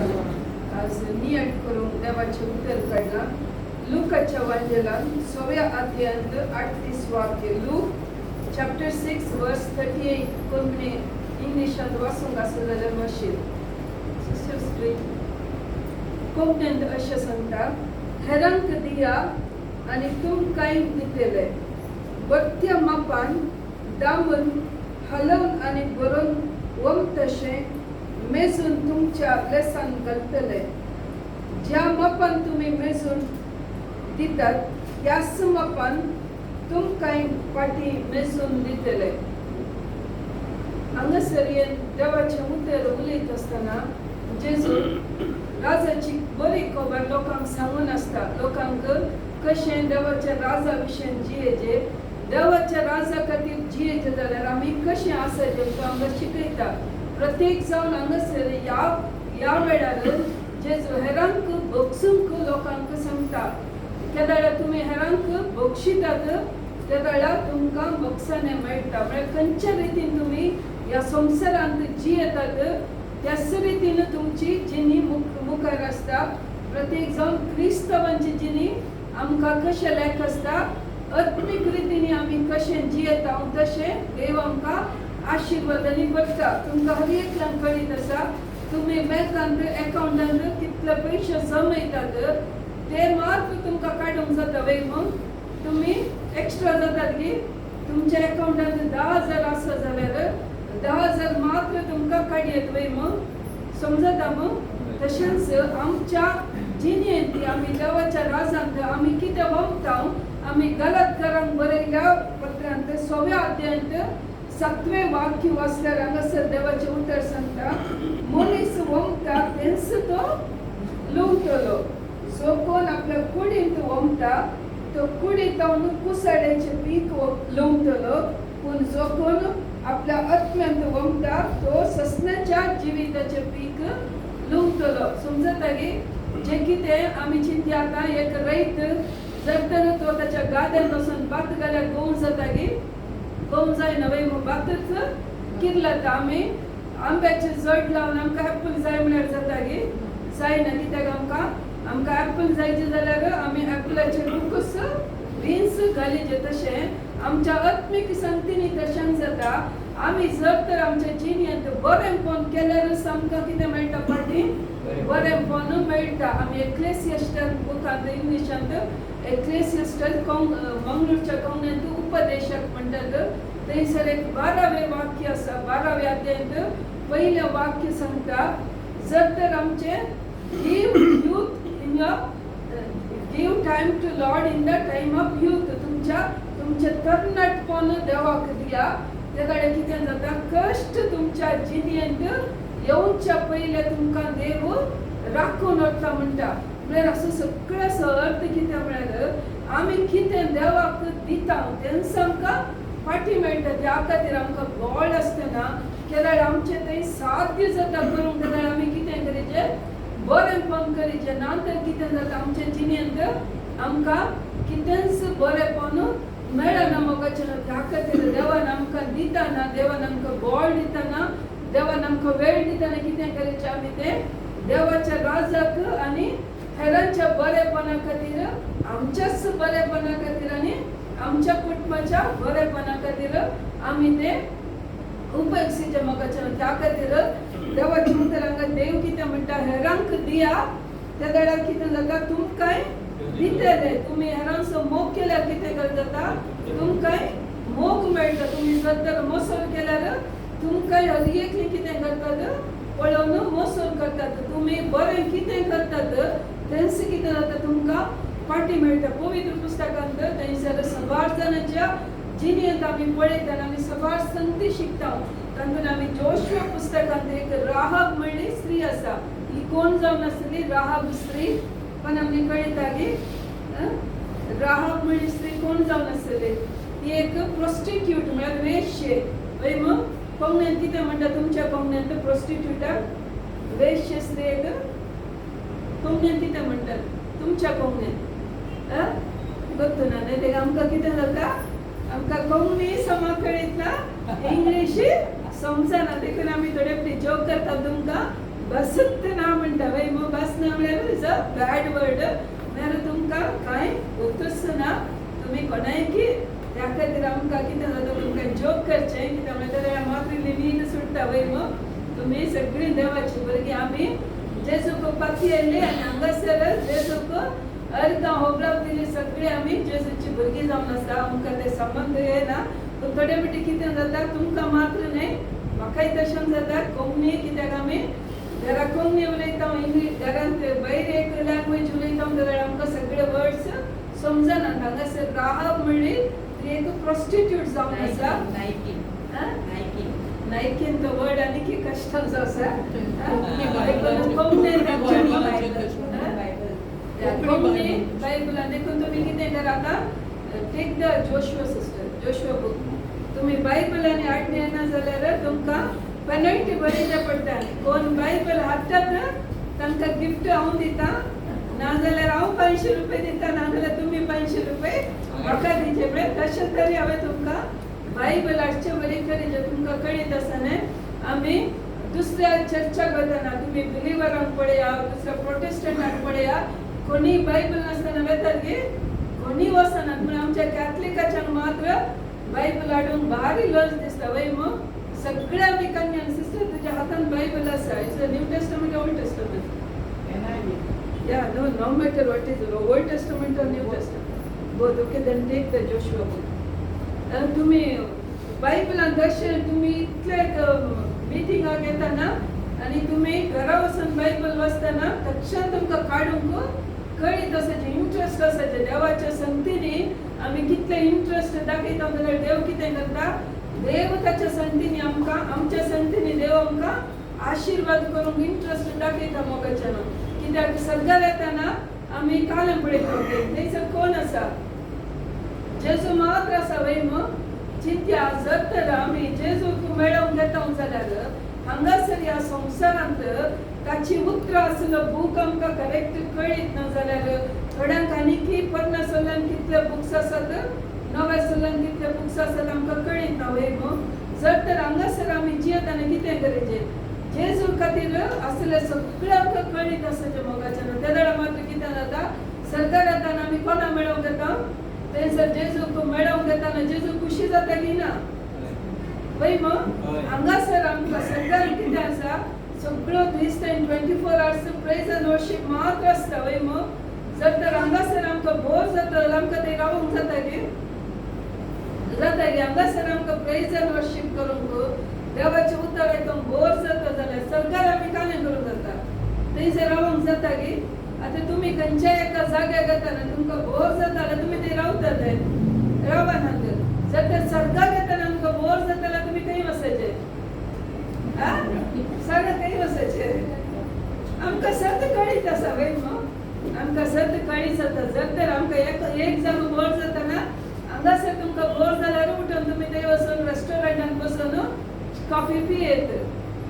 आज नियत करून देवाचे उतर काढला. लूकाच्या वांजेलान 6व्या अध्यायांत 38 वाक्य. लूक चॅप्टर 6 वर्स 38 कोंकणी इंग्लिशांत वाचूंक आसा जाल्यार मातशें सिस्टर कोंकणींत अशें सांगता, हेरांक दिया आनी तुमकांय दितले, बत्त्या मापान दामून हलवून आनी बरोवन वमतशें मेजून तुमच्या लेसान घालतले. ज्या मापान तुम्ही मेजून दितात त्याच मापान तुमकांय फाटी मेजून दितले. हांगासर देवाचें उतर उलयत आसतना जेजू राजाची बरी खबर लोकांक सांगून आसता. लोकांक कशें देवाच्या राजा विशयी जियेचे, देवाच्या राजा खातीर जियेचे जाल्यार आमी कशें आसाचे तो आमकां शिकयता. प्रत्येक जावन हांगासर ह्या वेळार जेजू हेरांक भोगसूंक लोकांक सांगता. केदाळ्या तुमी हेरांक भोगशितात त्या वेळार तुमकां मोक्षाने मेळटा. म्हळ्यार खंयच्या रितीन तुमी ह्या संवसारांत जियेतात त्याच रितीन तुमची जिणी मुखार आसता. प्रत्येक जावन क्रिस्तवांची जिणी आमकां कशें लेख आसता, आत्मीक रितीन आमी कशें जियेता तशें देव आमकां आशिर्वादांनी भरता. तुमकां हर एकल्यान कळीत आसा तुमी बँकांत अकाउंटांत कितले पयशे जमयतात ते मात्र तुमकां काडूंक जाता वय. मग तुमी एक्स्ट्रा जातात की तुमच्या अकाउंटांत 10,000 आसा जाल्यार 10,000 मात्र तुमकां काडयेत वय. मग समजता. मग तशेंच आमच्या जिणेंत आमी देवाच्या राजांत आमी कितें वमता. आमी गलातकारांक बरयल्या पत्रांत 6व्या अध्यायांत 7वें वाक्य वाचल्यार हांगासर देवाचें उतर सांगता, मनीस वमता तेंच तो लुंवतलो. जो कोण आपल्या कुडींत वमता तो कुडींत कुसाड्याचें पीक लुंवतलो, पूण जो कोण आपल्या आत्म्यांत वमता तो ससण्याच्या जिविताचें पीक लुंवतलो. समजता गे जे कितें आमी चिंतया. आतां एक रैत जर तर तो ताच्या गाद्यान बसून भात घाल्यार गोव जाता गे, गोव जायना वय. मग भातच किरलाता. आमी आंब्याचें जड लावन आमकां एप्पल जाय म्हळ्यार जाता गे, जायना. कित्याक आमकां एप्पल जायचे जाल्यार आमी एप्पलाचे रुखूच बीन्स घालीचे. तशें आमच्या आत्मीक संगतींनी तशें जाता. आमी जर तर आमच्या जिणेंत बरेंपण केल्यारच आमकां कितें मेळटा, फाटी बरेंपण मेळटा. आमी एक्लेसियास्टल बुकांत इंग्लिशांत एक्लेसियास्टल मंगळूरच्या कोंकणींत उपदेशक म्हणटात. थंयसर एक 12वें वाक्य आसा. 12व्या अध्यायांत पयलें वाक्य सांगता, जर तर आमचे give time to Lord in the time of youth. तुमचे तरणाटपण देवाक दिया. त्या कडेन कितें जाता, कश्ट तुमच्या जिणेंत येवच्या पयले तुमकां देव राखून व्हरता म्हणटा. म्हळ्यार असो सगळ्याचो अर्थ कितें म्हळ्यार आमी कितें देवाक दिता तेंच आमकां फाटी मेळटा. त्या खातीर आमकां गोड आसतना केदाळ आमचें थंय साध्य जाता करूंक. केदाळ आमी कितें करीचें, बरेंपण करीचें. ना तर कितें जाता आमच्या जिणेंत आमकां कितेंच बरेंपण मेळना मोगाचें. त्या खातीर देवान आमकां दितना, देवान आमकां गोड दितना, देवान आमकां वेळ दितना कितें करीचें, आमी तें देवाच्या राजाक आनी हेरांच्या बरेपणा खातीर, आमच्याच बरेपणा खातीर आनी आमच्या कुटुंबाच्या बरेपणा खातीर आमी तें उपयोगीचें मोगाचें. त्या खातीर देवाच्या उतरांक देव कितें म्हणटा, हेरांक दिया त्या वेळार कितें जाता, तुमकांय दितले. तुमी हेरांचो मोग केल्यार कितें जाता, तुमकांय मोग मेळटा. तुमी जर तर मोसोर केल्यार तुमकांय हर एकली कितें करतात, पळोवन मोसोर करतात. तुमी बरें कितें करतात तेंच कितें जाता तुमकां फाटी मेळटा. पवित्र पुस्तकांत थंयसर 7 जाणांच्या जिणेंत आमी पळयतात. आमी 7 संगती शिकता. तातूंत आमी जोशुआ पुस्तकांत एक राहाब म्हणली स्त्री आसा. ही कोण जावन आसली, राहाब स्त्री. पण आमी कळटा की राहाब म्हणली स्त्री कोण जावन आसली, ती एक प्रोस्टिट्यूट म्हळ्यार वेश्ये. वय मग कोंकणींत कितें म्हणटा तुमच्या कोंकणींत प्रोस्टिट्यूटाक, वेश्ये स्त्रीक कोंकणींत कितें म्हणटात तुमच्या कोंकणींत? ಗೊತ್ತು ನನಗೆ आमका कितें जाता, आमका कोंकणी समा कळीत ना, इंग्लिश समजना. देखून आमी थोडे जोक करता तुमकां बसत ना म्हणटा वय मग बस ना म्हळ्यार इज अ बॅड वर्ड म्हळ्यार तुमकां कांय उतूच ना तुम्ही कोणाय की त्या खातीर आमकां कितें जाता तुमकां जोक करचें कित्याक म्हळ्यार मात्र न्हीद सुट्टा वय मग तुम्ही सगळी देवाची भुरगीं आमी जेजूक पाती येयली आनी हांगासर जेजूक अर्दां होबळाक दिली सगळी आमी जेजूची भुरगीं जावन आसा आमकां ते संबंध येना पूण थोडे फावटी कितें जाता तुमकां मात्र न्हय म्हाकाय तशें जाता कोंकणी कित्याक आमी घरा कोंकणी उलयता इंग्लीश घरांत भायर एक लँग्वेज उलयता जाल्यार आमकां सगळे वर्ड्स समजना हांगासर राहब म्हणली ती एक प्रॉस्टिट्यूट जावन आसा नायकीन तो वर्ड आनी कश्टाचो आसा कोंकणी बायबलान देखून तुमी कितें करा आतां take the Joshua sister Joshua book तुमी बायबल आनी आडणी येना जाल्यार तुमकां पेनल्टी भरचें पडटा कोण बायबल हाडटात तांकां गिफ्ट हांव दिता नाजाल्यार हांव 500 रुपया दिता नाजाल्यार तुमी 500 रुपया म्हाका दिवचे म्हळ्यार तशें तरी हांवें तुमकां बायबल हाडचें बरें करी तुमकां कळीत आसा न्हय आमी दुसऱ्या चर्चाक वतना तुमी बिलिवरांक पळया दुसऱ्या प्रोटेस्टंटांक पळया कोणी बायबल नासतना वेतात गे कोणी वचनात पूण आमच्या कॅथलिकाच्यांक मात्र बायबल हाडूंक भारी लज दिसता वय मग सगळ्या आमी कन्यान सिस्टर तुज्या हातान बायबल आसा it's a new testament old testament Yeah, no matter what is Old Testament or New Testament, both. Okay, then take the Joshua book. तुम्ही बायबलान दर्शन तुम्ही इतले मिटिंगाक येताना आणि तुम्ही घरा वचून बायबल वाचताना तक्षण तुमकां काडूंक कळीत आसाचे इंट्रस्ट आसाचे देवाच्या संगतीनी आमी कितले इंट्रस्ट दाखयता जाल्यार देव कितें करता देव ताच्या संगतीनी आमकां आमच्या संगतीनी देव आमकां आशीर्वाद करूंक इंट्रस्ट दाखयता मोगाच्यान कित्याक सगळ्या येताना आमी कालें पळयता थंयसर कोण आसा जेजू मात्र आसा वय मग चिंत्या जर तर आमी जेजूक मेळोवंक येता जाल्यार हांगासर ह्या संवसारांत ताची उतरां आसलो बूक आमकां करेक्ट कळीत ना जाल्यार थोड्यांक आनीकी पन्नास सोलान कितले बुक्स आसात 9 सोलान कितले बुक्स आसात आमकां कळीत ना वय मग जर तर हांगासर आमी जियेताना कितें करचें जेजू खातीर असले सगळें आमकां कळीत आसाचें मोगाच्यान त्या वेळा मात्र कितें जाता सरकार येताना आमी कोणा मेळोवंक येता थंयसर जेजूक मेळोवंक येताना जेजू खुशी जाता की ना वय मग हांगासर आमकां सरकार कितें आसा सगळ्यो क्रिस्तान 24 hours प्रेज एंड वर्शीप मात्र आसता वय मग जर तर हांगासर आमकां बोर जाता जाल्यार आमकां थंय रावूंक जाता गे हांगासर आमकां प्रेज एंड वर्शीप करूंक देवाचे उतर आयकूंक बोर जाता जाल्यार सरकार आमी कांय करूंक जाता थंयसर रावूंक जाता गे आतां तुमी खंयच्याय एका जाग्यार येताना तुमकां बोर जाता जाल्यार तुमी थंय रावतात रावनात जर तर सरकार येताना आमकां बोर जाता जाल्यार तुमी खंय वचचें सांगा खंय वचचें आमकां सत कळीत आसा वय न्हू आमकां सत कळीत जाता जर तर आमकां एक जागो बोर जाताना हांगासर तुमकां बोर जाल्यार उठून तुमी थंय वचून रेस्टॉरंटान बसून कॉफी पियेत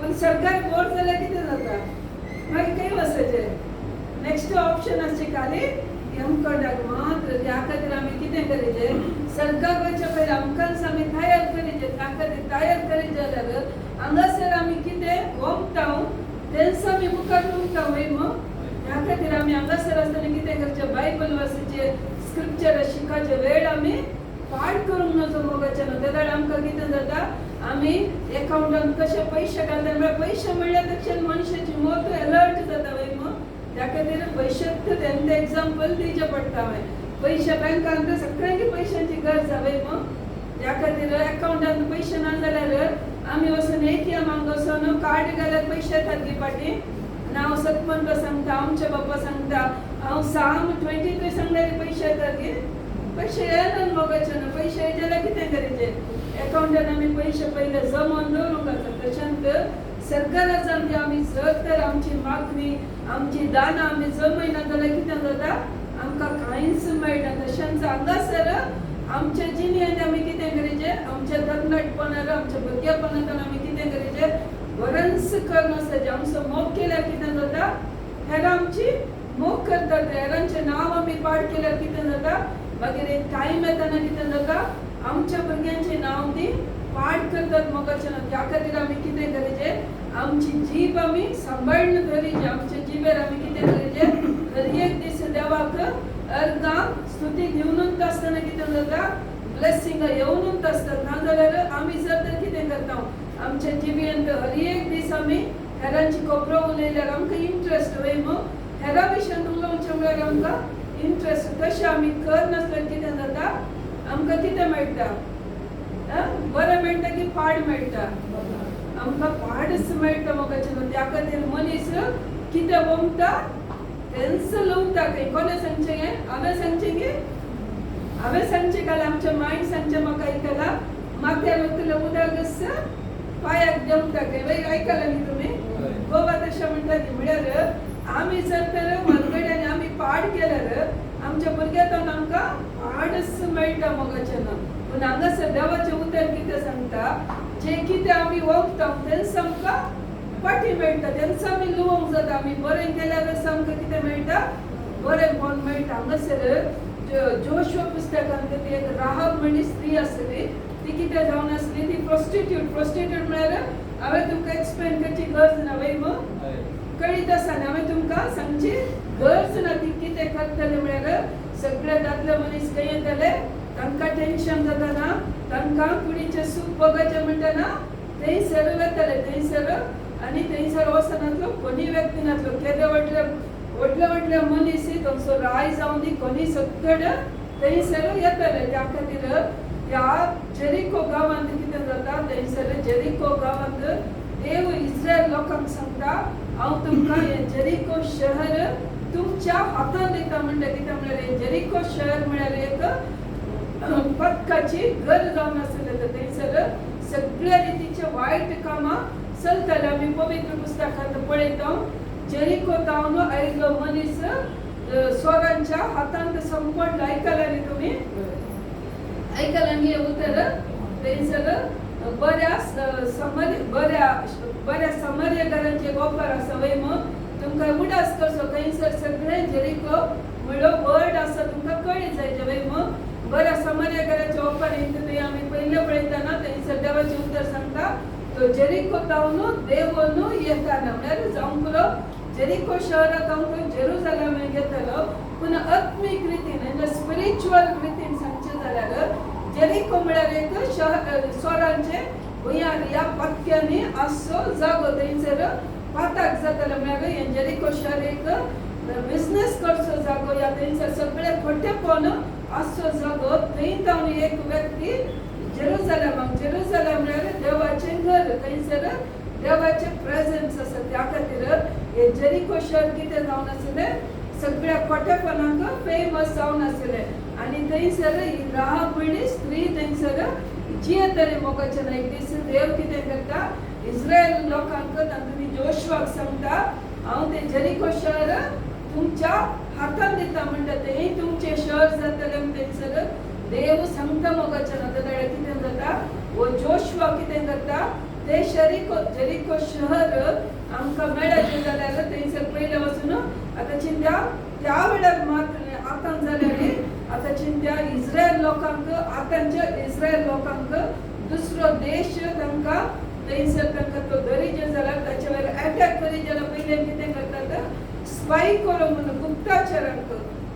पण सरकार बोर जाल्यार कितें जाता मागीर खंय वचचें नेक्स्ट ऑप्शन आसचें खाली एमकोडाक मात्र त्या खातीर आमी कितें करीचें सरकार वयचे पयलीं आमकांच आमी तयार करीचें त्या खातीर तयार करीत जाल्यार हांगासर आमी कितें वोंगता तेंच आमी मुखार वोंगता वय मग त्या खातीर आमी हांगासर आसतना कितें करचें बायबल वाचचें स्क्रिप्चर शिकाचें वेळ आमी पाठ करूंक नजो मोगाचें न्हू त्या आमकां कितें जाता आमी एकाउंटान कशे पयशे घालता म्हळ्यार पयशे म्हणल्यार तक्षण मनशाची मोत अलर्ट जाता वय मग त्या खातीर पयशेच तेंचें एग्जाम्पल दिवचें पडटा पयशे बँकांत सगळ्यांकी पयशांची गरज वय मग त्या खातीर एकाउंटान पयशे ना जाल्यार आमी वचून ATMाक वचून कार्ड घालत पयशे येतात गे पाटी हांव सतमंत सांगता आमचे बाबा सांगता हांव साम 23 सांगल्यार पयशे येतात गे पयशे येनात मोगाचे न्हू पयशे येय जाल्यार कितें करीचें एकाउंटान आमी पयशे पयले जमोवन दवरूंक आसा तशेंच सरकाराच्यान जे आमी जर तर आमची मागणी आमची दानां आमी जमयना जाल्यार कितें जाता आमकां कांयच मेळना तशेंच हांगासर आमच्या जिणेंत आमी कितें करीचें आमच्या तरणाटपणान आमच्या भुरगेपणांतल्यान आमी कितें करीचें बरंच करून आसचें आमचो मोग केल्यार कितें जाता हेरां आमची मोग करतात हेरांचें नांव आमी पाठ केल्यार कितें जाता मागीर एक टायम येताना कितें जाता आमच्या भुरग्यांचें नांव ती पाठ करतात मोगाचें त्या खातीर आमी कितें करीचें आमची जीभ आम्ही सांभाळून धरीचे आमच्या जीभेर आम्ही कितें करीचे हर एक दीस देवाक अर्गां स्तुती दिवनूच आसतना कितें जाता ब्लेसिंग येवनूच आसतात नाजाल्यार आमी जर तर कितें करता आमच्या जिबेन हर एक दीस आमी हेरांची खोबरो उलयल्यार आमकां इंट्रस्ट वय मग हेरा विशयान उलोवचे म्हळ्यार आमकां इंट्रस्ट तशें आमी करनासल्यार कितें जाता आमकां कितें मेळटा बरें मेळटा की पाड मेळटा आमकां पाडच मेळटा मोगाचें त्या खातीर मनीस कितें वमता तेंच लवता खंय कोणें सांगचें गे हांवें सांगचें गे हांवें सांगचें काल आमच्या मायन सांगचें म्हाका आयकलां माथ्यार वतलें उदक पांयाक देंवता खंय वय आयकलां न्ही तुमी गोवा तशें म्हणटा न्ही म्हळ्यार आमी जर तर मनगड्यांनी आमी पाड केल्यार आमच्या भुरग्यातून आमकां पाडच मेळटा मोगाचें पूण हांगासर देवाचें उतर कितें सांगता जें कितें आमी वखता तेंच आमकां पाठी मेळटा तेंच आमी लुवंक जाता आमी बरें केल्यारच आमकां कितें मेळटा बरें कोण मेळटा हांगासर जोशुआ पुस्तकांत ती एक राहाब म्हणली स्त्री आसली ती कितें जावन आसली ती प्रोस्टिट्यूट म्हळ्यार हांवें तुमकां एक्सप्लेन करची गरज ना वय मग कळीत आसा न्ही हांवें तुमकां सांगची गरज ना ती कितें करतले म्हळ्यार सगळे दादले मनीस खंय येतले तांकां टेन्शन जाता ना तांकां कुडीचें सूप बघाचें म्हणटना थंयसर वतले थंयसर आनी थंयसर वचनातलो कोणी व्यक्ती नातलो केदे व्हडले मनीस थंयसर राय जावन दी कोणी सगळे थंयसर येतले त्या खातीर त्या जेरिको गांवांत कितें जाता थंयसर जेरिको गांवांत देव इस्रायल लोकांक सांगता हांव तुमकां हें जेरिको शहर तुमच्या हातान दिता म्हणटा कितें म्हळ्यार हें जेरिको शहर म्हळ्यार एक पथकाची घर जावन आसलें थंयसर सगळ्या रितीचे वायट कामां चलताले आमी पवित्र पुस्तकांत पळयता जेरिको तावन आयिल्लो मनीस सोरांच्या हातांत संपडलो आयकलां न्ही तुमी आयकलां न्ही उतर थंयसर बऱ्या समर्य घरांचे गोपर आसा वय मग तुमकां उडास कसो थंयसर सगळे जेरिको म्हणलो वर्ड आसा तुमकां कळ्ळी जायचे वय मग बऱ्या समर्य घराचे ओपर थंय आमी पयलें पळयतना थंयसर देवाचें उतर सांगता तो जेरिको तावन देवून येताना म्हळ्यार जावंकुलो जेरिको शहरांत हांव तो जेरुसलेम घेतलो पूण आत्मीक रितीन स्पिरिच्युअल रितीन सांगचें जाल्यार जेरिको म्हळ्यार एक सोरांचे भुंयार ह्या पक्क्यांनी आसचो जागो थंयसर पाताक जातालो म्हळ्यार हें जेरिको शहर एक बिझनेस करचो जागो या थंयसर सगळे खोटेपण आसचो जागो थंय तावन एक व्यक्ती जेरुसलेम म्हळ्यार देवाचें घर थंयसर देवाचें प्रेझन्स आसा त्या खातीर हे जेरिको शहर कितें जावन आसलें सगळ्या खोटेपणाक फेमस जावन आसलें आनी थंयसर ही राहाब म्हणली स्त्री थंयसर जियेतली मोगाचें एक दीस देव कितें करता इस्रायल लोकांक तुमी जोशुआक सांगता हांव तें जेरिको शहर तुमच्या हातान दिता म्हणटा तें तुमचें शहर जातलें थंयसर देव सांगता मोगाचें जाल्यार कितें जाता वो जोशुआ कितें करता ते जेरिको शहर आमकां मेळ्ळें जाल्यार थंयसर पयलें वचून आतां चिंत्या त्या वेळार मात आतां जाल्यार आतां चिंत्या इस्रायल लोकांक आतांच्या इस्रायल लोकांक दुसरो देश तांकां थंयसर तांकां तो गरजे जाल्यार ताचे वयर अटॅक करी जाल्यार पयलें कितें करतात स्पाय करूंक म्हणून गुप्ताचरांक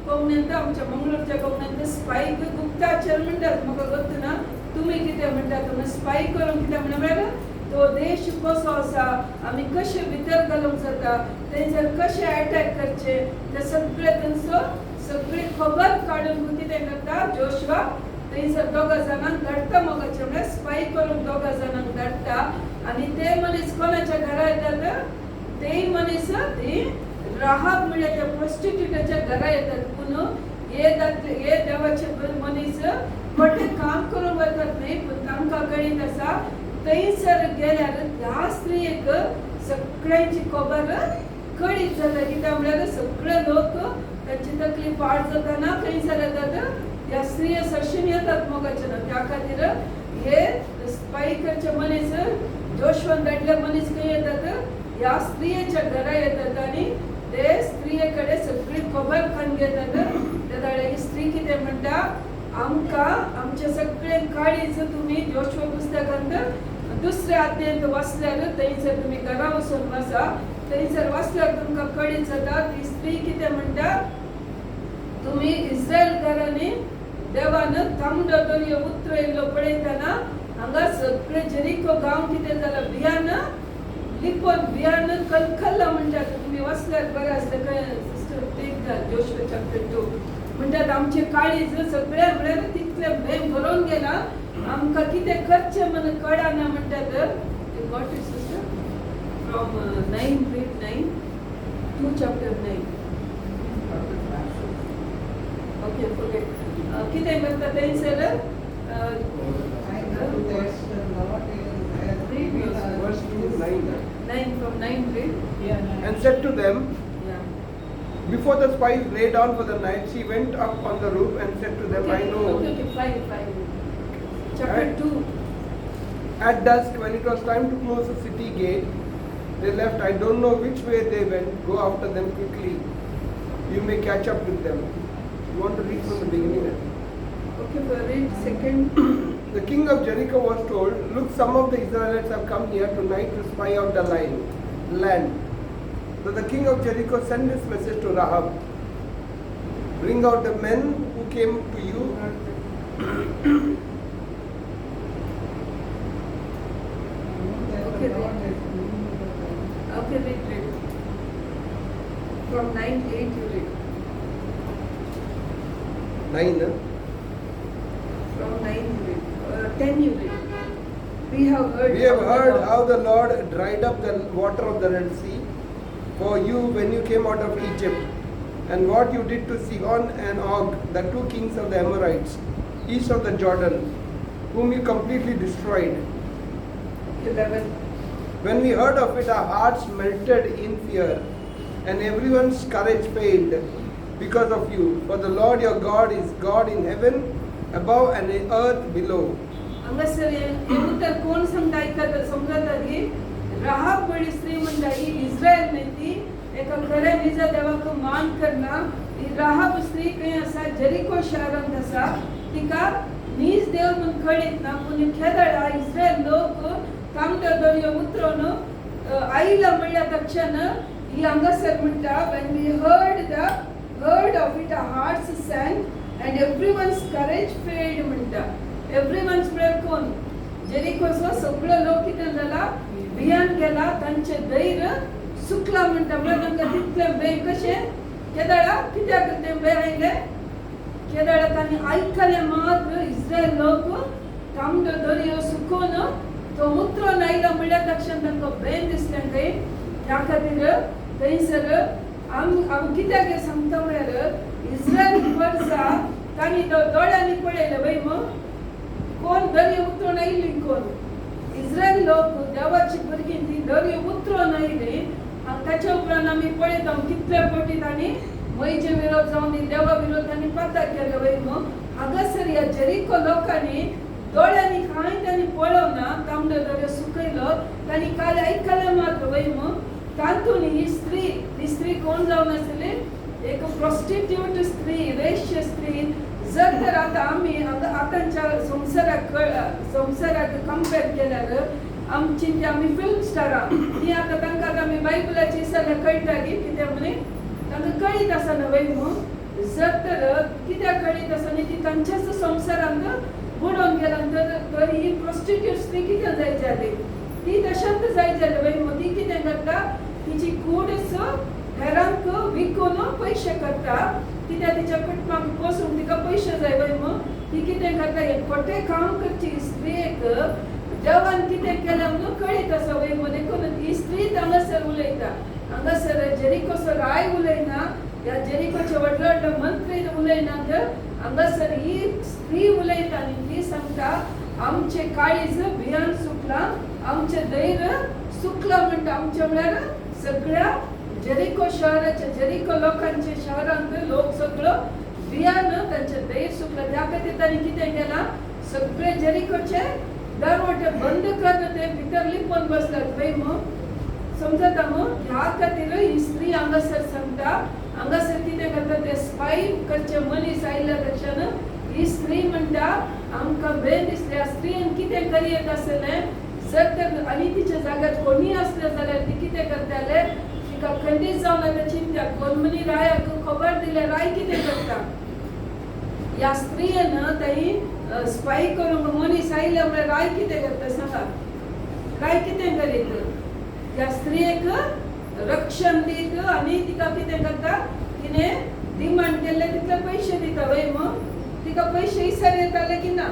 कोंकणींत आमच्या मंगळूरच्या कोंकणींत स्पायक गुप्ताचर म्हणटात म्हाका गोत ना तुमी कितें म्हणटा तुमी स्पाय करूंक कितें म्हळ्यार तो देश कसो आसा आमी कशे भितर घालूंक जाता थंयसर कशें अटॅक करचे ते सगळे थंयसर सगळी खबर काडून कितें करता जोशुआ थंयसर दोगां जाणांक धाडटा मोगाचें म्हळ्यार स्पाय करूंक दोगां जाणांक धाडटा आनी ते मनीस कोणाच्या घरा येतात ते मनीस ती राहाब म्हळ्यार त्या प्रोस्टिट्यूटाच्या घरा येतात पूण हे देवाचे मनीस खोटें काम करूंक वतात न्ही पूण तांकां कळीत आसा थंयसर गेल्यार ह्या स्त्रियेक सगळ्यांची खबर कळीत जाता कित्याक म्हळ्यार सगळे लोक तांची तकली पाड जातना थंयसर येतात ह्या स्त्रिये सरशीन येतात मोगाचें त्या खातीर हे स्पाय करचे मनीस जोशुआन धाडले मनीस खंय येतात ह्या स्त्रियेच्या घरा येतात आनी ते स्त्रिये कडेन सगळी खबर खावन घेतात त्या ही स्त्री कितें म्हणटा आमकां आमचे सगळे काळीज तुमी जोशुआ पुस्तकांत दुसऱ्या अध्यायात वाचल्यार थंयसर तुमी घरा वचून वाचा थंयसर वाचल्यार तुमकां कळीत जाता ती स्त्री कितें म्हणटा तुम्ही इस्रायल घरांनी देवान तांबडो दर्यो उतरयल्लो पळयतना हांगा सगळे जेरिको गांव कितें जाला भियान लिपोन भियान कलकल्ला म्हणटात तुमी वाचल्यार बरें आसता sister take that Joshua chapter 2 म्हणटात आमचे काळीज सगळे म्हळ्यार तितले भेम भरून गेला आमकां कितें करचें म्हण कळना म्हणटात got it sister from 9 read 9 2 chapter 9 okay forget कितें करता थंयसर verse 2 9 from 9 read and said to them before the spies lay down for the night she went up on the roof and said to them I know okay 5 chapter 2 at dusk when it was time to close the city gate they left I don't know which way they went go after them quickly you may catch up with them you want to read from the beginning okay read second the king of Jericho was told look some of the Israelites have come here tonight to spy out the land so the king of Jericho sent this message to Rahab bring out the men who came to you okay read from 9:8 you read 9 from 9 you read 10 you read we have heard how the Lord dried up the water of the Red Sea for you when you came out of Egypt and what you did to Sihon and Og the two kings of the Amorites east of the Jordan whom you completely destroyed 11 when we heard of it our hearts melted in fear and everyone's courage failed because of you for the Lord your God is God in heaven above and in earth below हांगासर हे उत्तर कोण सांगता ऐकता समजता की राहाब बळी स्त्री म्हणटा ही इस्रायल न्ही ती एका खऱ्या निजा देवाक मान करना ही राहाब स्त्री खंय आसा जेरिको शारांत आसा तिका नीज देव म्हूण कळीत ना पूण खेदळा इस्रायल लोक तांबडो दर्यो उतरोवन आयला म्हणल्या तक्षण ही हांगासर म्हणटा when we heard of it our hearts sank and everyone's courage failed म्हणटा everyone's म्हळ्यार कोण जेरिकोचो सगळो लोक कितें जाला भियान गेला तांचे धैर्य सुकला म्हणटा म्हळ्यार तांकां तितले भंय कशें केदळा कित्याक ते भंय आयले केदळा तांणी आयकले मात इस्रायल लोक तांबडो दर्यो सुकोवन तो उतरोन आयलो म्हणल्या तक्षण तांकां भंय दिसलें खंय त्या खातीर थंयसर हांव कित्याक सांगता म्हळ्यार इस्रायल वर्सां तांणी दोळ्यांनी पळयलें वय कोण दर्यो उतरोन आयली कोण इस्रायल लोक देवाची भुरगीं ती दर्यो उतरोन आयली आनी ताच्या उपरांत आमी पळयता कितले फावटी तांणी मयचे विरोध जावन देवा विरोध तांणी पाता केले वय हांगासर ह्या जेरिको लोकांनी दोळ्यांनी कांय तांणी पळोवना तांबडो दर्यो सुकयलो तांणी काल आयकलें मात वय तातूंत ही स्त्री कोण जावन आसली एक प्रोस्टिट्यूट स्त्री वेश्य स्त्री जर तर आता आम्ही आतांच्या संवसाराक कंपेर केल्यार आम्ही फिल्म स्टारां ती आता तांकां आमी बायबलाची सगळें कळटा की कितें म्हणे तांकां कळीत आसना वय जर तर कित्याक कळीत आसना ती तांच्याच संवसारांत बुडोवन गेला तर ही प्रोस्टिट्यूट स्त्री कितें जाय जाली ती तशांत जाय जाली वय ती कितें करता तिची कूडच हेरांक विकून पयशे करता कित्याक तिच्या कुटुंबाक पोसूंक तिका पयशे जाय वय ती कितें करता हे खोटें काम करची स्त्रीक देवान कितें केलें म्हणून कळीत आसा वय देखून ही स्त्री हांगासर उलयता हांगासर जेरिकोचो राय उलयना ह्या जेरिकोचे व्हडले व्हडले मंत्री उलयनात हांगासर ही स्त्री उलयता आनी ती सांगता आमचे काळीज भियान सुकला आमचे धैर्य सुकला म्हणटा आमचे म्हळ्यार सगळ्या जेरिको शहराच्या जेरिको लोकांचे शहरांत लोक सगळो भियान तांचे धैर्य सुकला त्या खातीर तांणी कितें केलां सगळे जेरिकोचे दरवाजे बंद करून ते भितर लिपोवन बसतात वय समजता ह्या खातीर ही स्त्री हांगासर सांगता हांगासर कितें करता ते स्पाय करचे मनीस आयल्या तक्षण ही स्त्री म्हणटा आमकां भंय दिसल्या स्त्रीन कितें करीत आसलें जर तर आणि तिच्या जाग्यार कोणी असले जाल्यार ती कितें करताले तिका खंडीत जावन आतां चिंत्या कोण मनी रायाक खबर दिले राय कितें करता ह्या स्त्रियेन थंय स्पाय करूंक मनीस आयले म्हळ्यार राय कितें करता सांगा राय कितें करीत ह्या स्त्रियेक रक्षण दीत आनी तिका कितें करता तिणें डिमांड केल्ले तितले पयशे दिता वय मग तिका पयशे इसर येताले की ना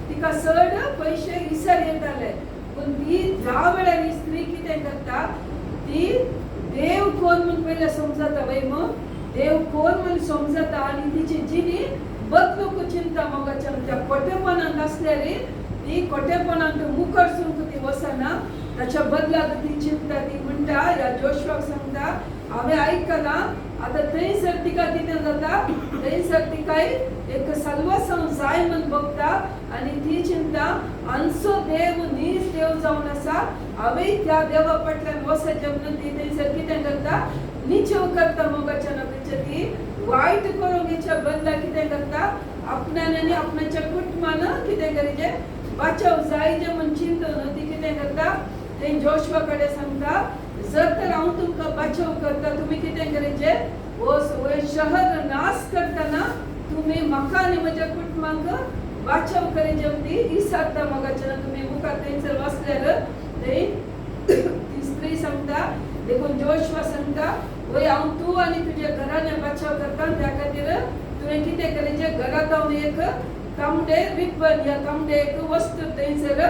तिका चड पयशे इसर येताले पूण ती ज्या वेळार ही स्त्री कितें करता ती देव कोण म्हूण पयले समजता वय मग देव कोण म्हूण समजता आनी तिची जिणी बदलूंक चिंता मोगाच्यान त्या खोटेपणांत आसल्यार ती खोटेपणांत मुखार सुरूंक ती वचना ताच्या बदलाक ती चिंता ती म्हणटा ह्या जोशवाक सांगता हांवें आयकलां आतां थंयसर तिका कितें जाता थंयसर तिकाय एक साल्वासन जाय म्हूण बगता आनी ती चिंता हांचो देव नीज देव जावन आसा हांवें त्या देवा फाटल्यान वचचें म्हणून ती थंयसर कितें करता निचेव करता मोगाच्यान ती वायट करूंक हेच्या बदला कितें करता आपणान आनी आपणाच्या कुटुंबान कितें करीचें बचाव जायचें म्हूण चिंतून ती कितें करता थंय जोशवा कडेन सांगता जर तर हांव तुमकां बचाव करता तुमी कितें करीचें हो शहर नाश करतना तुमी म्हाका आनी म्हज्या कुटुंबाक बचाव करीचें ती इसारता मोगाच्यान तुमी मुखार थंयसर वचल्यार थंय ती स्त्री सांगता देखून जोशवा सांगता वय हांव तूं आनी तुज्या घरान बचाव करता त्या खातीर तुवें कितें करीचें घरांत हांव एक तांबडे रिबन ह्या तांबडे एक वस्तू थंयसर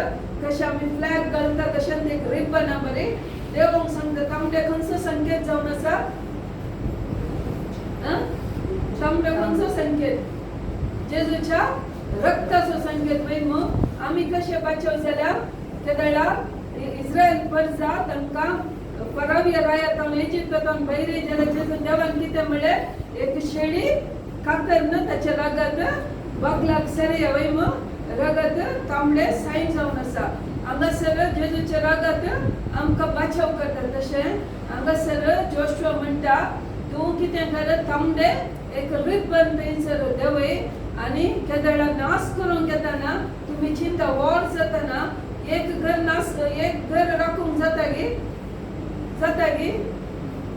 कशें आमी फ्लॅग घालता तशेंच एक रिबन आहा बरी देवाक सांगता तांबडे खंयचो संकेत जावन आसा तांबडे खंयचो संकेत जेजूच्या रक्ताचो संकेत वय मग आमी कशे बचाव जाल्यार त्या वेळार इस्रायल प्रजा तांकां फराविया रायातावन इजिप्तांतल्यान भायर येयले जेजून देवान कितें म्हणलें एक शेळी कातरन ताच्या रागात बागलाक सरे वय मग रगत तांबडे सायन जावन आसा हांगासर जेजूच्या रागात आमकां बचाव करता तशें हांगासर जोशुआ म्हणटा तूं कितें कर तांबडे एक रिबन थंयसर देंवय आनी केदेळा नाश करूंक येताना तुमी चिंता वॉर जाताना एक घर राखूंक जाता गी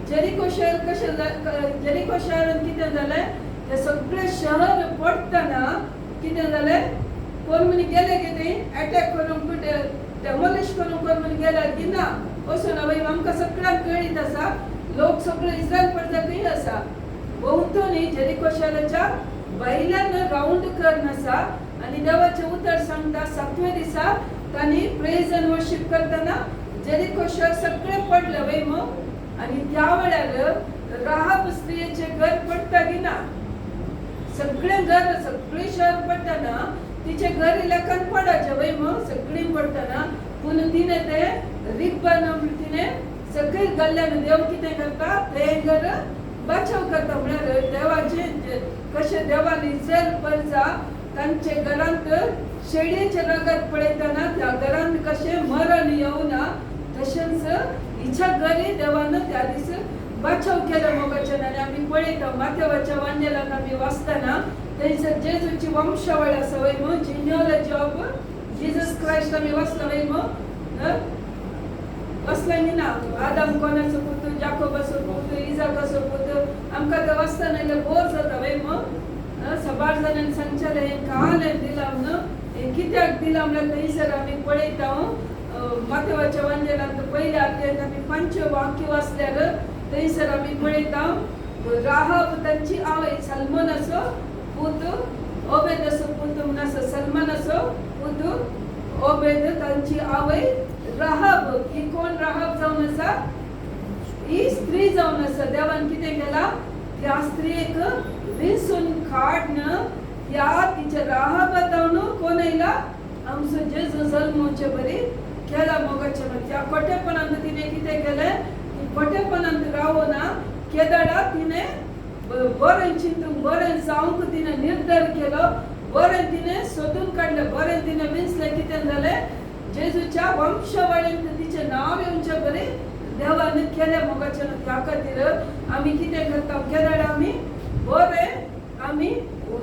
जेरिको शहर कशें जेरिको शहरान कितें जालें ते सगळे शहर पडटना कितें जालें कोण म्हणी गेले कितें अटॅक करूंक डेमोलिश करूंक कोण म्हणी गेल्यार गिना अशें ना भाई आमकां सगळ्यांक कळीत आसा लोक सगळे इस्रायल प्रजा खंय आसा भोंवतणी जेरिको शहराच्या भायल्यान राउंड करून आसा आनी देवाचें उतर सांगता 7व्या दिसा तांणी प्रेज एंड वर्शीप करतना जेरिको शहर सगळें पडलें वय मग आनी त्या वेळार राहाब स्त्रियेचें घर पडटा की ना सगळे शहर पडटना तिचे घर इलाकान पडाचे वय मग सगळी पडटना पूण तिने ते रिबन तिने सगळे गल्ल्यान देव कितें करता ते घर बचाव करता म्हळ्यार देवाचे कशे देवान इस्रायल प्रजा तांचे घरांत शेळयेचे रगत पळयतना त्या घरांत कशें मरण येवना तशेंच हिच्या घरी देवान त्या दीस बचाव केलो मोगाच्यान आनी आमी पळयता माथेवाच्या वांजेलान आमी वाचतना थंयसर जेजूची वंशावळ आसा वय मग जिनियोलॉजी ऑफ जीसस क्रायस्ट आमी वाचला वय मग वाचला न्ही ना आदम कोणाचो पुत जाकोबाचो पुत इजाकाचो पुत आमकां ते वाचतना इल्लें बोर जाता वय मग सबार जाणांनी सांगचेलें हें कालें दिलां म्हणून हें कित्याक दिलां म्हळ्यार थंयसर आमी पळयता माथेवाच्या वांजेलान पयल्या अध्यायात आमी 5 वाक्य वाचल्यार थंयसर आमी पळयता राहाब तांची आवय सलमोनाचो पूत ओबेदाचो पूत म्हूण आसा सलमानाचो पूत ओबेद तांची आवय राहाब ही कोण राहाब जावन आसा ही स्त्री जावन आसा देवान कितें केलां त्या स्त्रियेक विंसून काडन ह्या तिच्या राहाबातावन कोण येयला आमचो जेजू जल्मोवचे बरी केला मोगाच्यान त्या खोटेपणांत तिणें कितें केलें खोटेपणांत रावना केदाडा तिणें बरें चिंतून बरें जावंक तिणें निर्धार केलो बरें तिणें सोदून काडलें बरें तिणें विंसलें कितें जालें जेजूच्या वंशावळींत तिचें नांव येवचें बरें देवान केलें मोगाच्यान त्या खातीर आमी कितें करता केदाडा आमी बरें आमी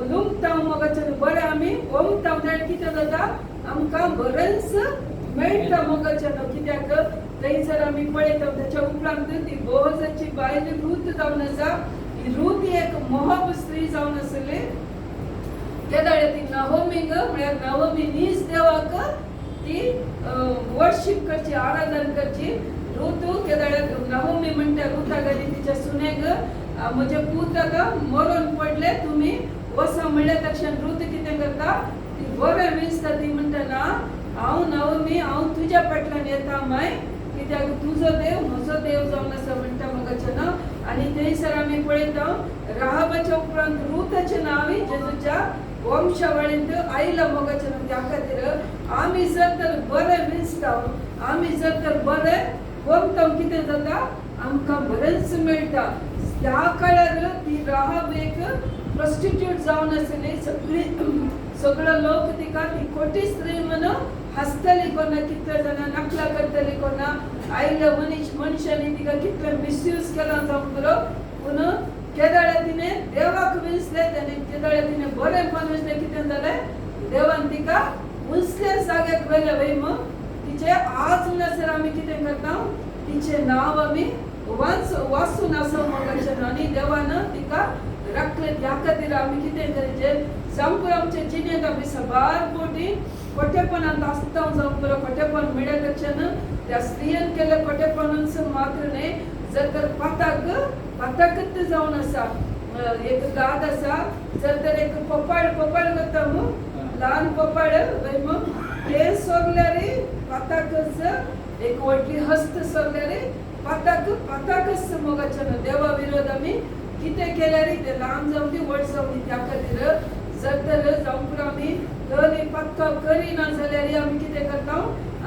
लुंगता मोगाच्यान बरें आमी ओमता जाल्यार कितें जाता आमकां बरेंच मेळटा मोगाच्यान कित्याक थंयसर आमी पळयता ताच्या उपरांत ती बोअजाची बायल रूथ जावन आसा ही रूथ ही एक मोहब स्त्री जावन आसली केदाळे ती नाहोमीक म्हळ्यार नाहोमीनीच देवाक ती वर्शिप करची आराधन करची रूथ केदाळे नाहोमी म्हणटा रूथा गेली तिच्या सुनेक म्हजे पुताक मरून पडले तुमी वसा म्हणल्या तक्षण रूथ कितें करता ती बरें विसता ती म्हणटा हांव नाहोमी हांव तुज्या फाटल्यान येता माय कित्याक तुजो देव म्हजो देव जावन आसा म्हणटा मोगाच्यान आनी थंयसर आमी पळयता राहाबाच्या उपरांत रूथाचें नांव जेजूच्या वंशावळींत आयला मोगाच्यान त्या खातीर आमी जर तर बरें विसता आमी जर तर बरें वंता कितें जाता आमकां बरेंच मेळटा त्या काळार ती राहाब एक प्रॉस्टिट्यूट जावन आसली सगळो लोक तिका ती खोटी स्त्री म्हणून हसतली कोणा कितले जाणां नकला करतली कोणा आयल्या मनशांनी तिका कितले मिसयूज केला जावं बरो पूण केदाळे तिणें देवाक विसले तेणे केदाळे तिणें बरेंपण विसलें कितें जालें देवान तिका उंचल्या जाग्याक व्हेलें वयम तिचे आज म्हणसर आमी कितें करता तिचें नांव आमी वाचून आसा मोगाच्यान आनी देवान तिका राखलें त्या खातीर आमी कितें करचें जावं आमचे जिणेंत आमी सबार पोटी खोटेपणांत आसता जावं बरो खोटेपण मेळ्ळे तक्षण त्या स्त्रियेन केले खोटेपणांच मात्र न्ही जर तर पाताकत जावन आसा एक गाद आसा जर तर एक पोपाळ करता ल्हान पोपाळ ते सोरल्यार पाताकच एक व्हडली हस्त सोरल्यार पाताकच मोगाच्यान देवा विरोध आमी कितें केल्यार ते ल्हान जावं दी व्हड जावं दी त्या खातीर जर तर जावं आमी दर पक्का करिना जाल्यार आमी कितें करता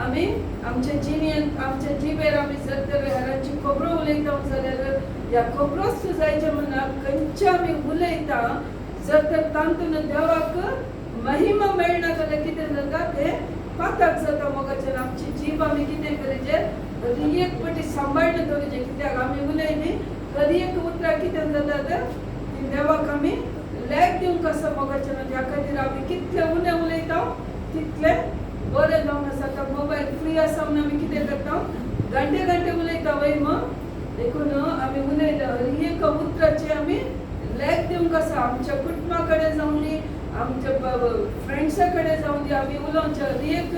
आमी आमचे जिणेंत आमच्या जिबेर आमी जर तर हेरांची खबरो उलयता जाल्यार ह्या खबरोच जायचे म्हणना खंयचे आमी उलयता जर तर तातूंत देवाक महिमा मेळना जाल्यार कितें जाता ते पाताक जाता मोगाच्यान आमची जीब आमी कितें करचें एक पटी सांबाळून दवरचें कित्याक आमी उलयली कधी एक उतरां कितें जाता तर देवाक आमी लॅक दिवंक आसा मोगाच्यान त्या खातीर आमी कितले उणें उलयता तितले बरें जावन आसा तो मोबायल फ्री आसा म्हणून आमी कितें करता घंटे उलयता वयम देखून आमी उलयता एक उतराचे आमी लॅक दिवंक आसा आमच्या कुटुंबा कडेन जावं दी आमच्या फ्रेंड्सा कडेन जावं दी आमी उलोवचें एक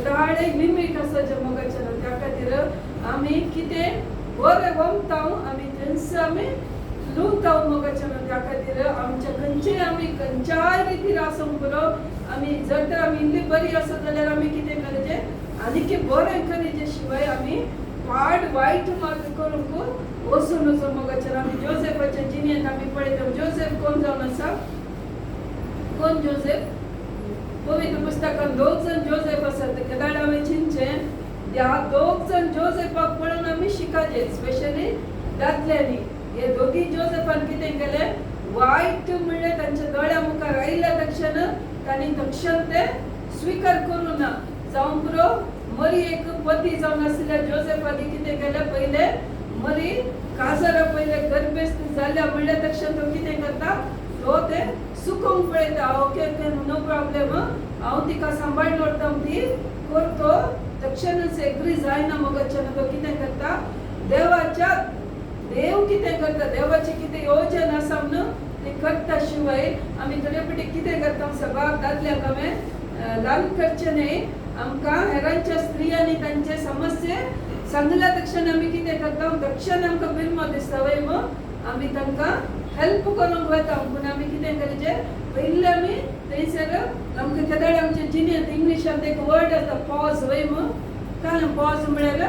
दाडे लिमीट आसा जे मोगाच्यान त्या खातीर आमी कितें बरें वंता आमी थंयच आमी लुवता मोगाच्यान त्या खातीर आमच्या खंयचेय आमी खंयच्याय रितीन आसूंक बरो आमी जर तर आमी इल्ली बरी आसा जाल्यार आमी कितें करचें आनीक बरें करचे शिवाय आमी पाड वायट मार्ग करूंक वचूं नजो मोगाच्यान आमी जोसेफाच्या जिणेंत आमी पळयता जोसेफ कोण जावन आसा कोण जोसेफ पवित्र पुस्तकांत 2 जण जोसेफ आसात केदाळ आमी चिंतचें ह्या 2 जण जोसेफाक पळोवन आमी शिकाचें स्पेशली दादल्यांनी हे दोगी जोसेफान कितें केलें वायट म्हणलें तांच्या दोळ्या मुखार आयल्या तक्षण तांणी तक्षण ते स्वीकार करूं ना जावं बरो मरी एक पती जावन आसल्या जोसेफानी कितें केलें पयले मरी काजारा पयले गर्भेस्त जाल्या म्हणल्या तक्षण तो कितें करता तो ते सुकोवंक पळयता ओके नो प्रॉब्लेम हांव तिका सांबाळून व्हरता ती करतो तक्षणच एग्री जायना मोगाच्यान तो कितें करता देव कितें करता देवाची कितें योजना आसा म्हणून ते करता शिवाय आमी तरेपटी कितें करता सगळ्या दादल्याक हांवें ल्हान करचें न्ही आमकां हेरांच्या स्त्रियांनी तांचे समस्या सांगल्या तक्षण आमी कितें करता तक्षण आमकां बिल्मो दिसता वय आमी तांकां हेल्प करूंक वता पूण आमी कितें करचें पयलीं आमी थंयसर आमकां केदाळे आमचे जिणेंत इंग्लिशांत एक वर्ड आसा पॉज वय काय पॉज म्हळ्यार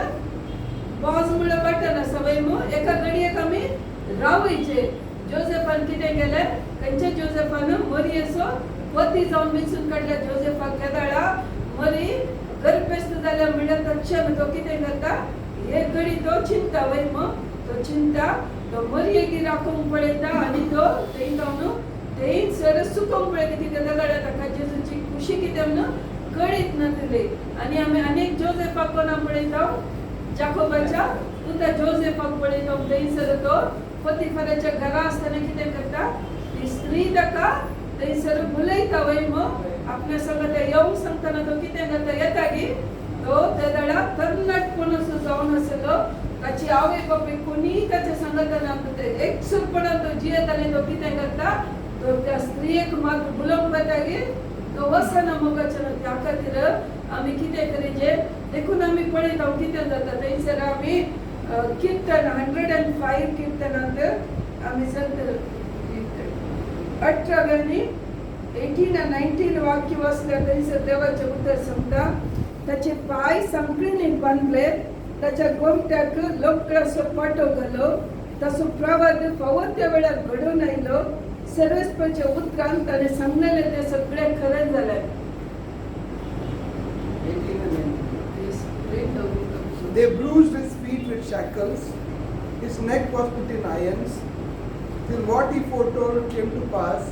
बटन आसा वय एका घडयेक आमी रावयचे जोसेफान कितें केलें खंयच्या जोसेफान मरी असो पती जावन वेंचून काडल्या जोसेफाक केदाळा मरी गर्भेस्त जाल्या म्हणल्यार तक्षण तो कितें करता हे घडी तो चिंता वय तो चिंता तो मरयेक राखूंक पळयता आनी तो थंय जावन थंयसर सुकोवंक पळयता कितें जाल्यार ताका जेजूची खुशी कितें म्हणून कळीत नासली आनी आमी आनीक जोसेफाक कोणा पळयता जाकोबाच्या पुता जोसेफाक पळयता थंयसर तो पोतिफराच्या घरा आसतना कितें करता ती स्त्री ताका थंयसर उलयता वय आपल्या संग ते येवंक सांगतना तो कितें करता येता गी तो तेदळा तरणाटपण असो जावन आसलो ताची आवय बापूय कोणी ताच्या संगतान ते एक सुरपणा तो जियेताले तो कितें करता तो त्या स्त्रियेक मात बुलोवंक वतागे तो वसना मोगाचें त्या खातीर आमी कितें करीचे देखून आमी पळयता कितें जाता थंयसर आमी कीर्तन 105 कीर्तनांत आमी सांगता 18 आनी 18 आणि 19 वाक्य वाचल्यार थंयसर देवाचें उतर सांगता ताचे पाय सांकळीन बांदले ताच्या गोमट्याक लोकळासो पाटो घालो ताचो प्रवाद फावो वेळार घडून आयलो सर्वेस्परच्या उदकान ताणें सांगलेलें तें सगळें खरें जालें. They bruised his feet with shackles, his neck was put in irons, till what he foretold came to pass,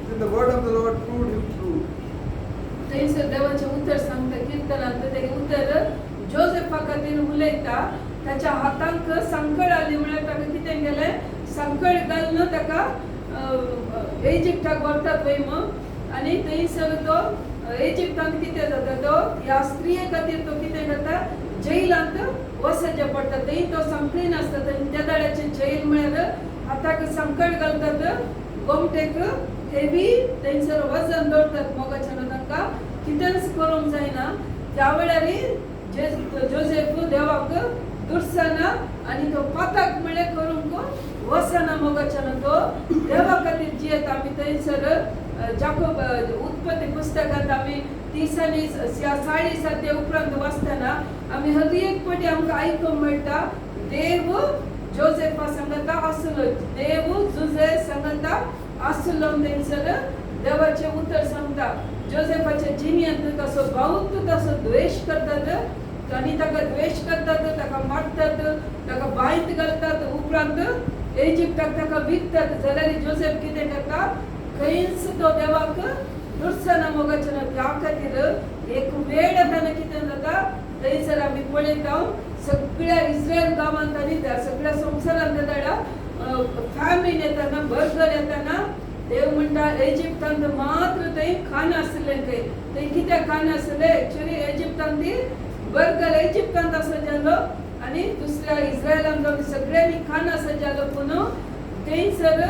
till the word of the Lord proved him true. थंयसर देवाचें उतर सांगता कीर्तनांत तें उतर जोसेफा खातीर उलयता ताच्या हातांक सांकळ आली म्हळ्यार ताका कितें केलें सांकळ घालून ताका इजिप्टाक व्हरतात पळय मग आनी थंयसर तो इजिप्तांत कितें जाता तो ह्या स्त्रिये खातीर तो कितें करता जैलांत वचचें पडटा थंय तो सांकळीन आसता त्या दाड्याचें जैल म्हळ्यार हाताक सांकळ घालतात गोमटेक हेवी थंयसर वजन दवरतात मोगाचें तांकां कितेंच करूंक जायना त्या वेळार जोसेफ देवाक दुरसाना आनी तो पाताक म्हळ्यार करूंक वसना मोगाचें तो देवा खातीर जियेता आमी थंयसर जाकोब उत्पत्ती पुस्तकांत आमी 30 आनी 40 उपरांत वाचतना आमी हर एक फावटी आमकां आयकूंक मेळटा देव जोसेफा सांगता आसलो देव जुजे सांगता आसलो थंयसर देवाचें उतर सांगता जोसेफाच्या जिणेंत ताचो भाऊक ताचो द्वेश करतात आनी ताका द्वेश करतात ताका मारतात ताका बांयत घालतात उपरांत इजिप्टाक ताका विकतात जाल्यार जोसेफ कितें करता खंयच तो देवाक दुरसाना मोगाचें त्या खातीर एक वेळ ताणें कितें जाता थंयसर आमी पळयता सगळ्या इस्रायल गांवांत आनी त्या सगळ्या संवसारांत धाडा फॅमिन येताना बर्गर येताना देव म्हणटा इजिप्तांत मात्र थंय खाण आसलें थंय कितें खाण आसलें एक्चुअली इजिप्तांत ती बर्गर इजिप्तांत आसा जालो आनी दुसऱ्या इस्रायलांत आमी सगळ्यांनी खाण आसा जालो पूण थंयसर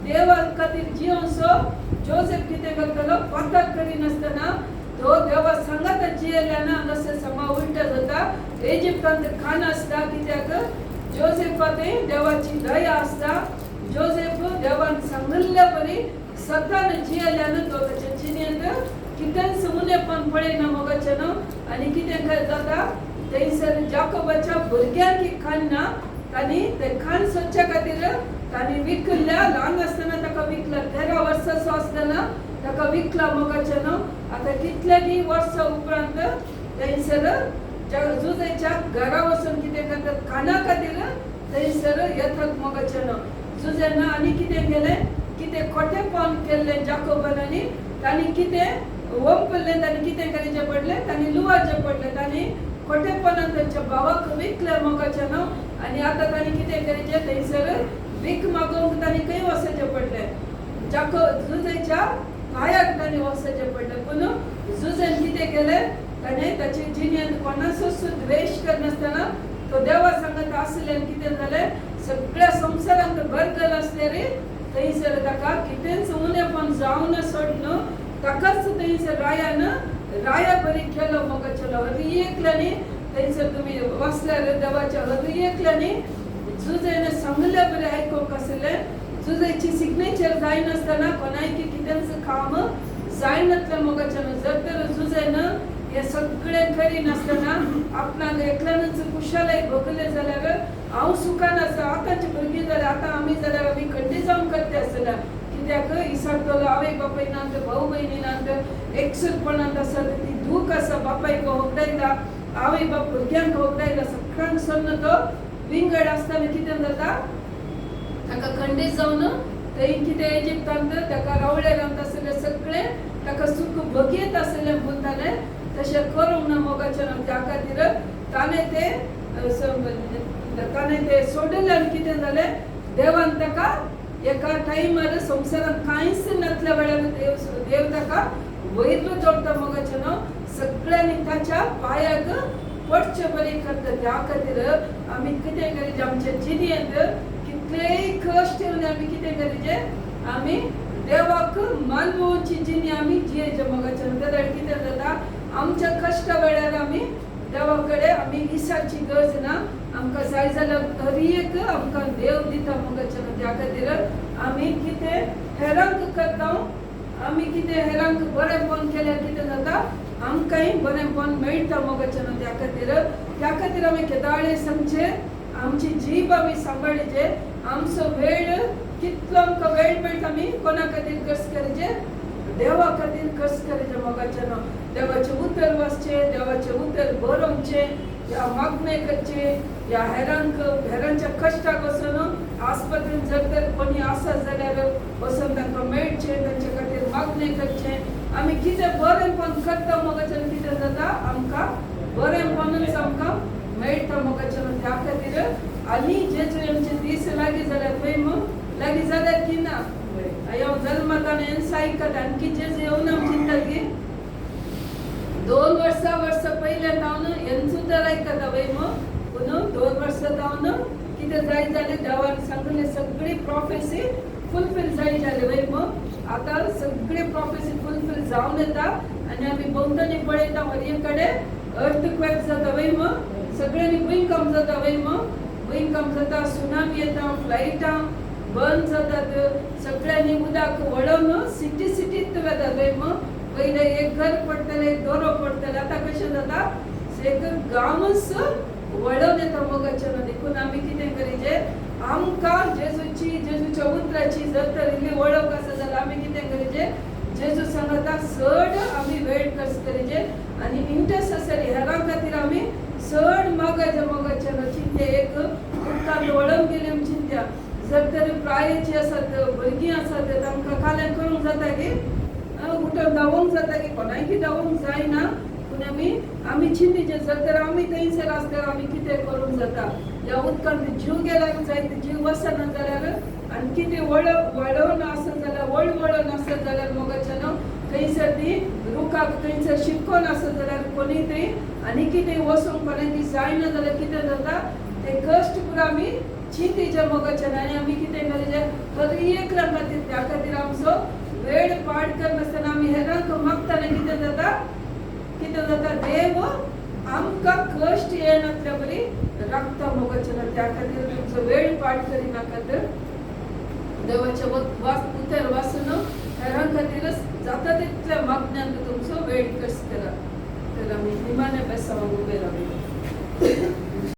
देवा खातीर जियोसो जोसेफ कितें करतालो पाताक करिनासतना तो देवा सांगता जियेल्याना हांगासर समा उलटा जाता इजिप्तांत खाण आसता कित्याक जोसेफा थंय देवाची दया आसता जोसेफ देवान सांगल्ल्या परी सतान जियेल्यान तो ताच्या जिणेंत कितेंच उणेपण पळयना मोगाचें न्हू आनी कितें जाता थंयसर जाकोबाच्या भुरग्यांक खाण ना तांणी तें खाण सोदच्या खातीर तांणी विकल्या ल्हान आसतना ताका विकला 13 वर्साचो आसतना ताका विकला मोगाचें न्हू आतां कितल्यानी वर्सां उपरांत थंयसर जुजेच्या घरा वचून कितें करतात खाना खातीर थंयसर येतात मोगाचें न्हू जुजेन आनी कितें केलें कितें खोटेपण केल्लें जाकोबान आनी तांणी कितें ओंपलें तांणी कितें करचें पडलें तांणी लुवाचें पडलें तांणी खोटेपणान तांच्या भावाक विकलें मोगाचें न्हू आनी आतां तांणी कितें करचें थंयसर भीक मागोवंक तांणी खंय वचचें पडलें जुजेच्या पांयाक तांणी वचचें पडलें पूण जुजेन कितें केलें ताणें ताचे जिणेंत कोणाचोच द्वेश करनासतना तो देवा सांगत आसलें कितें जालें सगळ्या संवसारांत बर्गर आसल्यार थंयसर ताका कितेंच उणेपण जावन सोडलो ताकाच थंयसर राया बरी केलो मोगाचेलो हर एकल्यानी थंयसर तुमी वाचल्यार देवाच्या हर एकल्यानी जुजेन सांगले बरें आयकोंक आसलें जुजेची सिग्नेचर जायनासतना कोणायकी कितेंच काम जायनासलें मोगाचें जर तर जुजेन हे सगळें करिनासतना आपणाक एकल्यानच कुशालाय भोगले जाल्यार हांव सुखान आसा आतांची भुरगीं जाल्यार आतां आमी जाल्यार आमी खंडी जावन करते आसतना कित्याक इसाकतलो आवय बापाय नात भाऊ भयणी नात एकसुरपणांत आसा ती दूख आसा बापायक होगडायता आवय बाप भुरग्यांक होगडायता सगळ्यांक सोन्न तो विंगड आसतना कितें जाता ताका खंडीत जावन थंय कितें इजिप्तांत ताका रावळे रावता आसलें सगळें ताका सूख भोगयत आसलें म्हूण ताणें तशें करूंक ना मोगाचें ना त्या खातीर ताणें तें सोडलें आनी कितें जालें देवान ताका एका टायमार संवसारांत कांयच नासल्या वेळार देव ताका वैर जोडता मोगाचें सगळ्यांनी ताच्या पायाक पडचे बरी करता त्या खातीर आमी कितें करीचे आमच्या जिणेंत कितलेय कश्ट येवन आमी कितें करीचे आमी देवाक मानवची जिणी आमी जियेचे मोगाचें जाल्यार कितें जाता आमच्या कश्टा वेळार आमी देवा कडेन आमी इसाची गरज ना आमकां जाय जाल्यार हर एक आमकां देव दिता मोगाचें त्या खातीर आमी कितें हेरांक करता आमी कितें हेरांक बरेंपण केल्यार कितें जाता आमकांय बरेंपण मेळटा मोगाचें त्या खातीर आमी केदाळे सांगचे आमची जीब आमी सांबाळचे आमचो वेळ कितलो आमकां वेळ मेळटा आमी कोणा खातीर खर्च करचे देवा खातीर खर्च करचे मोगाचें देवाचे उतर वाचचे देवाचे उतर बरोवचे या मागणे करचे या हेरांच्या कश्टाक वचून आस्पत्रेंत जर तर कोणी आसत जाल्यार वचून तांकां मेळचे तांचे खातीर मागणे करचे आमी कितें बरेंपण करता मोगाचें कितें जाता आमकां बरेंपणूच आमकां मेळटा मोगाचें त्या खातीर आनी जेजू आमचे दीस लागीं जाल्यार पळय लागीं जाल्यार की ना हांव जल्मात आनी हें आयकता आणकी जेजू येवन आमची चिंतली 2 वर्सां पयलें जावन हें सुद्दां आयकता वय पूण 2 वर्सां जावन कितें जाय जालें देवान सांगलें सगळी प्रॉफेसी फुलफील जाय जालें वय आतां सगळी प्रॉफेसी फुलफील जावन येता आनी आमी भोंवतणी पळयता हर कडेन अर्थक्वेक जाता वय सगळ्यांनी भुंयकांप जाता वय भुंयकांप जाता सुनामी येता फ्लायटां बंद जातात सगळ्यांनी उदक वळोवन सिटींत वेतात वय पयलें एक घर पडटलें एक दोरो पडटलें आतां कशें जाता एक गांवच वळोवन येता मोगाचें देखून आमी कितें करीचें आमकां जेजूच्या उतराची जर तर इल्ली वळख आसा जाल्यार आमी कितें करीचें जेजू सांगता चड आमी वेळ खर्च करीचे आनी इंटरसेसरी हेरां खातीर आमी चड मागचे मोगाचें चिंते एक उदकांत वळोवन गेली आमी चिंत्या जर तर प्रायेची आसात भुरगीं आसात तांकां कालें करूंक जाता की उठोन धांवोंक जाता की कोणायकी धांवोंक जायना पूण आमी चिंतीचे जर तर आमी थंयसर आसल्यार आमी कितें करूंक जाता ह्या उदकांत जीव गेल्यार जायते जीव वचना जाल्यार आनी कितें वळोवन आसत जाल्यार वळोवन आसत जाल्यार मोगाचें थंयसर ती रुखाक थंयसर शिपकोन आसत जाल्यार कोणी थंय आनी कितें वचोंक कोणाकी जायना जाल्यार कितें जाता ते कश्ट पुरो आमी चिंतीचे मोगाचें आनी आमी कितें करीचें हर एक खातीर त्या खातीर आमचो वेळ पाड करनासतना आमी हेरांक मागतना कितें जाता देव आमकां कश्ट येनातल्या बरी राखता मोगाचें त्या खातीर तुमचो वेळ पाड करिनाकात देवाचे उतर वाचून हेरां खातीरच जाता तितल्या मागण्यांत तुमचो वेळ खर्च करा तर आमी निमाणे बेसांव उबे रावया